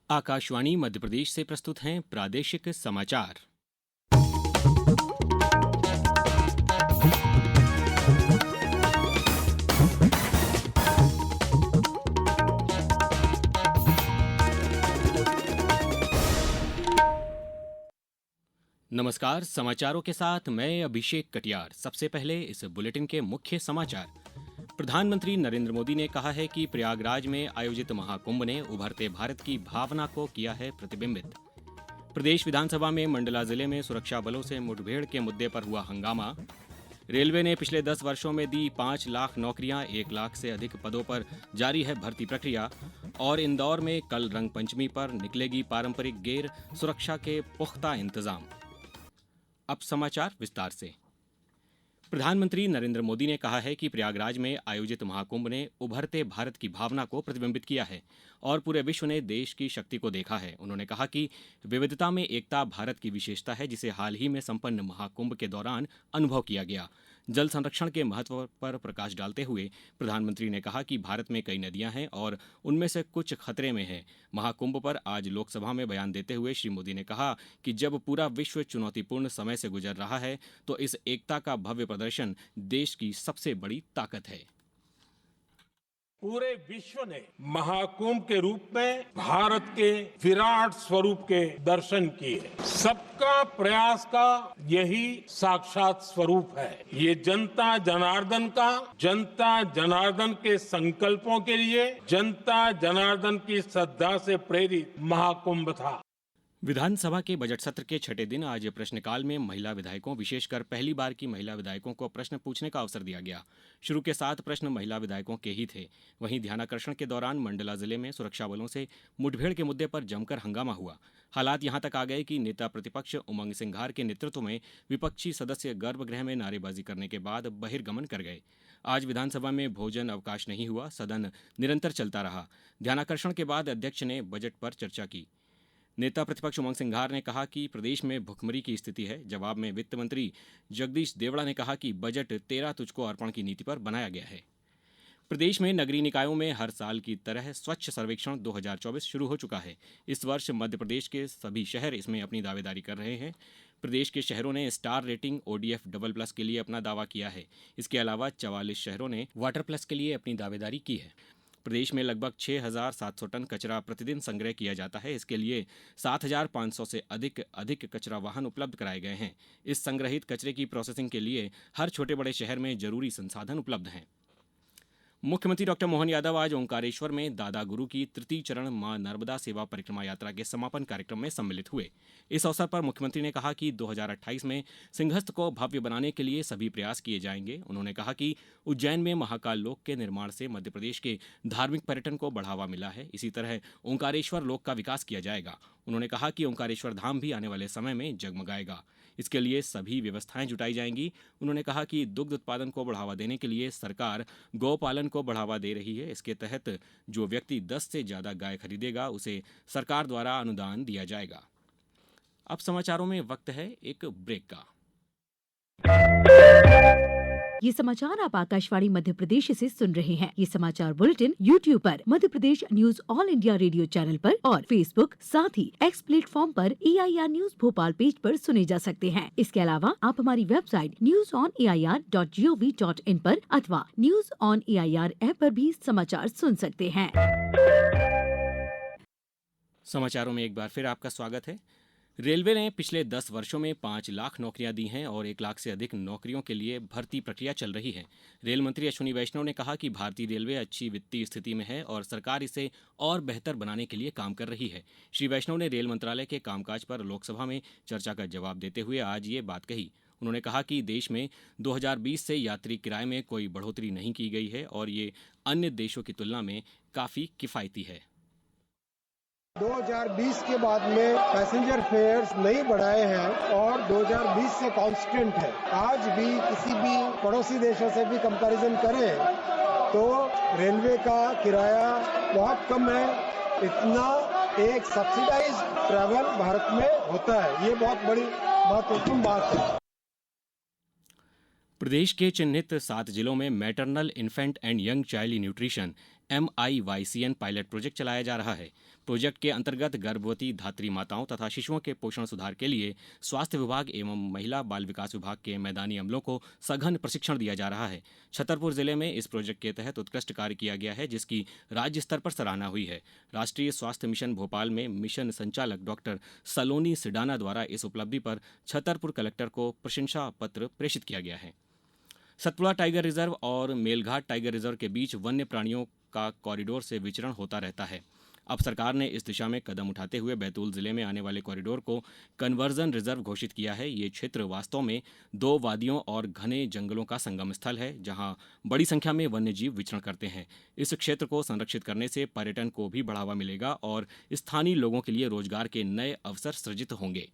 आकाशवाणी मध्य प्रदेश से प्रस्तुत हैं प्रादेशिक समाचार। नमस्कार, समाचारों के साथ मैं अभिषेक कटियार। सबसे पहले इस बुलेटिन के मुख्य समाचार। प्रधानमंत्री नरेंद्र मोदी ने कहा है कि प्रयागराज में आयोजित महाकुंभ ने उभरते भारत की भावना को किया है प्रतिबिंबित। प्रदेश विधानसभा में मंडला जिले में सुरक्षा बलों से मुठभेड़ के मुद्दे पर हुआ हंगामा। रेलवे ने पिछले 10 वर्षों में दी 5 लाख नौकरियां, 1 लाख से अधिक पदों पर जारी है भर्ती प्रक्रिया। और इंदौर में कल रंग पंचमी पर निकलेगी पारंपरिक गेर, सुरक्षा के पुख्ता इंतजाम। अब समाचार विस्तार से। प्रधानमंत्री नरेंद्र मोदी ने कहा है कि प्रयागराज में आयोजित महाकुंभ ने उभरते भारत की भावना को प्रतिबिंबित किया है और पूरे विश्व ने देश की शक्ति को देखा है। उन्होंने कहा कि विविधता में एकता भारत की विशेषता है, जिसे हाल ही में संपन्न महाकुंभ के दौरान अनुभव किया गया। जल संरक्षण के महत्व पर प्रकाश डालते हुए प्रधानमंत्री ने कहा कि भारत में कई नदियां हैं और उनमें से कुछ खतरे में हैं। महाकुंभ पर आज लोकसभा में बयान देते हुए श्री मोदी ने कहा कि जब पूरा विश्व चुनौतीपूर्ण समय से गुजर रहा है तो इस एकता का भव्य प्रदर्शन देश की सबसे बड़ी ताकत है। पूरे विश्व ने महाकुंभ के रूप में भारत के विराट स्वरूप के दर्शन किए। सबका प्रयास का यही साक्षात स्वरूप है। ये जनता जनार्दन के संकल्पों के लिए जनता जनार्दन की श्रद्धा से प्रेरित महाकुंभ था। विधानसभा के बजट सत्र के छठे दिन आज प्रश्नकाल में महिला विधायकों, विशेषकर पहली बार की महिला विधायकों को प्रश्न पूछने का अवसर दिया गया। शुरू के 7 प्रश्न महिला विधायकों के ही थे। वहीं ध्यानाकर्षण के दौरान मंडला जिले में सुरक्षा बलों से मुठभेड़ के मुद्दे पर जमकर हंगामा हुआ। हालात यहां तक आ गए कि नेता प्रतिपक्ष उमंग सिंघार के नेतृत्व में विपक्षी सदस्य गर्भगृह में नारेबाजी करने के बाद बहिर्गमन कर गए। आज विधानसभा में भोजन अवकाश नहीं हुआ, सदन निरंतर चलता रहा। ध्यानाकर्षण के बाद अध्यक्ष ने बजट पर चर्चा की। नेता प्रतिपक्ष उमंग सिंघार ने कहा कि प्रदेश में भुखमरी की स्थिति है। जवाब में वित्त मंत्री जगदीश देवड़ा ने कहा कि बजट 13 तुझको अर्पण की नीति पर बनाया गया है। प्रदेश में नगरीय निकायों में हर साल की तरह स्वच्छ सर्वेक्षण 2024 शुरू हो चुका है। इस वर्ष मध्य प्रदेश के सभी शहर इसमें अपनी दावेदारी कर रहे हैं। प्रदेश के शहरों ने star rating ODF double plus के लिए अपना दावा किया है। इसके अलावा 44 शहरों ने वाटर प्लस के लिए अपनी दावेदारी की है। प्रदेश में लगभग 6,700 टन कचरा प्रतिदिन संग्रह किया जाता है। इसके लिए 7,500 से अधिक कचरा वाहन उपलब्ध कराए गए हैं। इस संग्रहित कचरे की प्रोसेसिंग के लिए हर छोटे बड़े शहर में जरूरी संसाधन उपलब्ध हैं। मुख्यमंत्री डॉक्टर मोहन यादव आज ओंकारेश्वर में दादा गुरु की तृतीय चरण मां नर्मदा सेवा परिक्रमा यात्रा के समापन कार्यक्रम में सम्मिलित हुए। इस अवसर पर मुख्यमंत्री ने कहा कि 2028 में सिंहस्थ को भव्य बनाने के लिए सभी प्रयास किए जाएंगे। उन्होंने कहा कि उज्जैन में महाकाल लोक के निर्माण से मध्य प्रदेश के धार्मिक पर्यटन को बढ़ावा मिला है। इसी तरह ओंकारेश्वर लोक का विकास किया जाएगा। उन्होंने कहा कि ओंकारेश्वर धाम भी आने वाले समय में जगमगाएगा। इसके लिए सभी व्यवस्थाएं जुटाई जाएंगी। उन्होंने कहा कि दुग्ध उत्पादन को बढ़ावा देने के लिए सरकार गौपालन को बढ़ावा दे रही है। इसके तहत जो व्यक्ति 10 से ज्यादा गाय खरीदेगा उसे सरकार द्वारा अनुदान दिया जाएगा। अब समाचारों में वक्त है एक ब्रेक का। ये समाचार आप आकाशवाणी मध्य प्रदेश से सुन रहे हैं। ये समाचार बुलेटिन YouTube पर Madhya Pradesh news all India radio channel पर और Facebook साथ ही X प्लेटफॉर्म पर AIR न्यूज भोपाल पेज पर सुने जा सकते हैं। इसके अलावा आप हमारी वेबसाइट newsonair.gov.in पर अथवा न्यूज ऑन AIR ऐप पर भी समाचार सुन सकते हैं। समाचारों में एक बार फिर आपका स्वागत है। रेलवे ने पिछले 10 वर्षों में 5 लाख नौकरियां दी हैं और 1 लाख से अधिक नौकरियों के लिए भर्ती प्रक्रिया चल रही है। रेल मंत्री अश्विनी वैष्णव ने कहा कि भारतीय रेलवे अच्छी वित्तीय स्थिति में है और सरकार इसे और बेहतर बनाने के लिए काम कर रही है। श्री वैष्णव ने रेल मंत्रालय के कामकाज पर लोकसभा में चर्चा का जवाब देते हुए आज ये बात कही। उन्होंने कहा कि देश में 2020 से यात्री किराए में कोई बढ़ोतरी नहीं की गई है और ये अन्य देशों की तुलना में काफ़ी किफ़ायती है। 2020 के बाद में पैसेंजर फेयर्स नहीं बढ़ाए हैं और 2020 से कांस्टेंट है। आज भी किसी भी पड़ोसी देशों से भी कंपैरिजन करें तो रेलवे का किराया बहुत कम है। इतना एक सब्सिडाइज्ड ट्रैवल भारत में होता है, ये बहुत बड़ी महत्वपूर्ण बात है। प्रदेश के चिन्हित 7 जिलों में maternal, infant and young child nutrition MIYCN pilot project चलाया जा रहा है। प्रोजेक्ट के अंतर्गत गर्भवती धात्री माताओं तथा शिशुओं के पोषण सुधार के लिए स्वास्थ्य विभाग एवं महिला बाल विकास विभाग के मैदानी अमलों को सघन प्रशिक्षण दिया जा रहा है। छतरपुर जिले में इस प्रोजेक्ट के तहत उत्कृष्ट कार्य किया गया है, जिसकी राज्य स्तर पर सराहना हुई है। राष्ट्रीय स्वास्थ्य मिशन भोपाल में मिशन संचालक डॉक्टर सलोनी सिडाना द्वारा इस उपलब्धि पर छतरपुर कलेक्टर को प्रशंसा पत्र प्रेषित किया गया है। सतपुड़ा टाइगर रिजर्व और मेलघाट टाइगर रिजर्व के बीच वन्य प्राणियों का कॉरिडोर से विचरण होता रहता है। अब सरकार ने इस दिशा में कदम उठाते हुए बैतूल जिले में आने वाले कॉरिडोर को कन्वर्जन रिजर्व घोषित किया है। ये क्षेत्र वास्तव में 2 वादियों और घने जंगलों का संगम स्थल है, जहां बड़ी संख्या में वन्य जीव विचरण करते हैं। इस क्षेत्र को संरक्षित करने से पर्यटन को भी बढ़ावा मिलेगा और स्थानीय लोगों के लिए रोजगार के नए अवसर सृजित होंगे।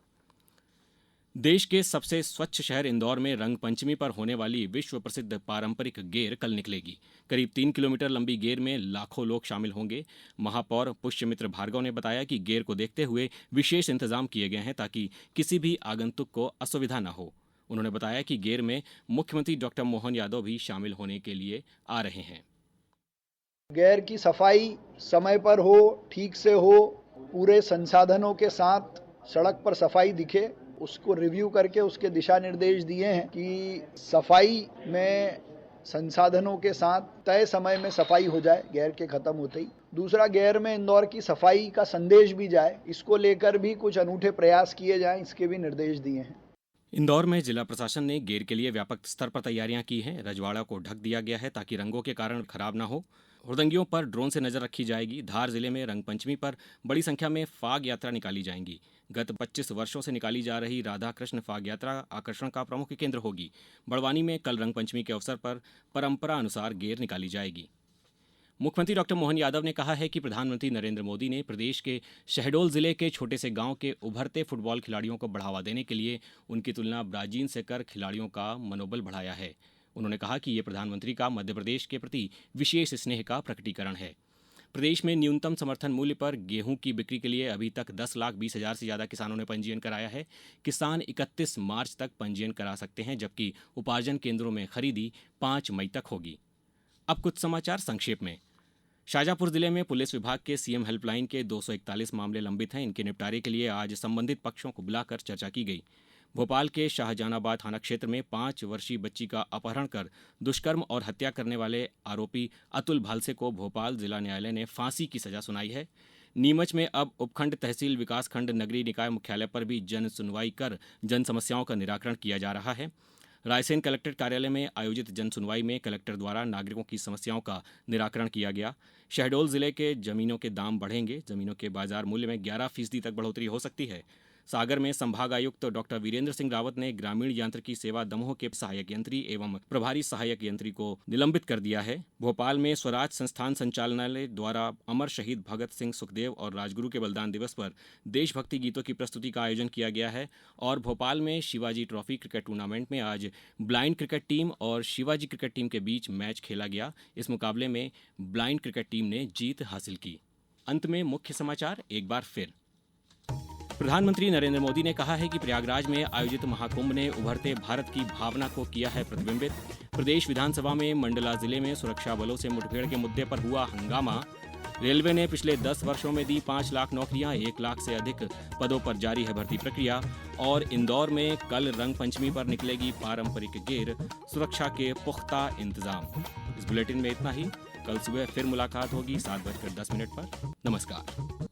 देश के सबसे स्वच्छ शहर इंदौर में रंग पंचमी पर होने वाली विश्व प्रसिद्ध पारंपरिक गेर कल निकलेगी। करीब 3 किलोमीटर लंबी गेर में लाखों लोग शामिल होंगे। महापौर पुष्यमित्र भार्गव ने बताया कि गेर को देखते हुए विशेष इंतजाम किए गए हैं ताकि किसी भी आगंतुक को असुविधा न हो। उन्होंने बताया कि गेर में मुख्यमंत्री डॉक्टर मोहन यादव भी शामिल होने के लिए आ रहे हैं। गेर की सफाई समय पर हो, ठीक से हो, पूरे संसाधनों के साथ सड़क पर सफाई दिखे, उसको रिव्यू करके उसके दिशा निर्देश दिए हैं कि सफाई में संसाधनों के साथ तय समय में सफाई हो जाए गेर के खत्म होते ही। दूसरा, गेर में इंदौर की सफाई का संदेश भी जाए, इसको लेकर भी कुछ अनूठे प्रयास किए जाएं, इसके भी निर्देश दिए हैं। इंदौर में जिला प्रशासन ने गेर के लिए व्यापक स्तर पर तैयारियां की हैं। रजवाड़ा को ढक दिया गया है ताकि रंगों के कारण खराब न हो। हुड़दंगियों पर ड्रोन से नजर रखी जाएगी। धार जिले में रंग पंचमी पर बड़ी संख्या में फाग यात्रा निकाली जाएंगी। गत 25 वर्षों से निकाली जा रही राधा कृष्ण फाग यात्रा आकर्षण का प्रमुख केंद्र होगी। बड़वानी में कल रंग पंचमी के अवसर पर परंपरा अनुसार गेर निकाली जाएगी। मुख्यमंत्री डॉक्टर मोहन यादव ने कहा है कि प्रधानमंत्री नरेंद्र मोदी ने प्रदेश के शहडोल जिले के छोटे से गांव के उभरते फुटबॉल खिलाड़ियों को बढ़ावा देने के लिए उनकी तुलना ब्राजील से कर खिलाड़ियों का मनोबल बढ़ाया है। उन्होंने कहा कि ये प्रधानमंत्री का मध्य प्रदेश के प्रति विशेष स्नेह का प्रकटीकरण है। प्रदेश में न्यूनतम समर्थन मूल्य पर गेहूं की बिक्री के लिए अभी तक 10,20,000 से ज़्यादा किसानों ने पंजीयन कराया है। किसान 31 मार्च तक पंजीयन करा सकते हैं, जबकि उपार्जन केंद्रों में खरीदी 5 मई तक होगी। अब कुछ समाचार संक्षेप में। शाजापुर जिले में पुलिस विभाग के सीएम हेल्पलाइन के 241 मामले लंबित हैं। इनके निपटारे के लिए आज संबंधित पक्षों को बुलाकर चर्चा की गई। भोपाल के शाहजहानाबाद थाना क्षेत्र में 5 वर्षीय बच्ची का अपहरण कर दुष्कर्म और हत्या करने वाले आरोपी अतुल भालसे को भोपाल जिला न्यायालय ने फांसी की सजा सुनाई है। नीमच में अब उपखंड तहसील विकासखंड नगरीय निकाय मुख्यालय पर भी जन सुनवाई कर जन समस्याओं का निराकरण किया जा रहा है। रायसेन कलेक्ट्रेट कार्यालय में आयोजित जन सुनवाई में कलेक्टर द्वारा नागरिकों की समस्याओं का निराकरण किया गया। शहडोल जिले के जमीनों के दाम बढ़ेंगे। जमीनों के बाजार मूल्य में 11% तक बढ़ोतरी हो सकती है। सागर में संभागायुक्त डॉक्टर वीरेंद्र सिंह रावत ने ग्रामीण यांत्रिकी सेवा दमोह के सहायक यंत्री एवं प्रभारी सहायक यंत्री को निलंबित कर दिया है। भोपाल में स्वराज संस्थान संचालनालय द्वारा अमर शहीद भगत सिंह, सुखदेव और राजगुरु के बलिदान दिवस पर देशभक्ति गीतों की प्रस्तुति का आयोजन किया गया है। और भोपाल में शिवाजी ट्रॉफी क्रिकेट टूर्नामेंट में आज ब्लाइंड क्रिकेट टीम और शिवाजी क्रिकेट टीम के बीच मैच खेला गया। इस मुकाबले में ब्लाइंड क्रिकेट टीम ने जीत हासिल की। अंत में मुख्य समाचार एक बार फिर। प्रधानमंत्री नरेंद्र मोदी ने कहा है कि प्रयागराज में आयोजित महाकुंभ ने उभरते भारत की भावना को किया है प्रतिबिंबित। प्रदेश विधानसभा में मंडला जिले में सुरक्षा बलों से मुठभेड़ के मुद्दे पर हुआ हंगामा। रेलवे ने पिछले 10 वर्षों में दी 5 लाख नौकरियां, 1 लाख से अधिक पदों पर जारी है भर्ती प्रक्रिया। और इंदौर में कल रंग पंचमी पर निकलेगी पारंपरिक गेर, सुरक्षा के पुख्ता इंतजाम। इस बुलेटिन में इतना ही। कल सुबह फिर मुलाकात होगी 7:10 पर। नमस्कार।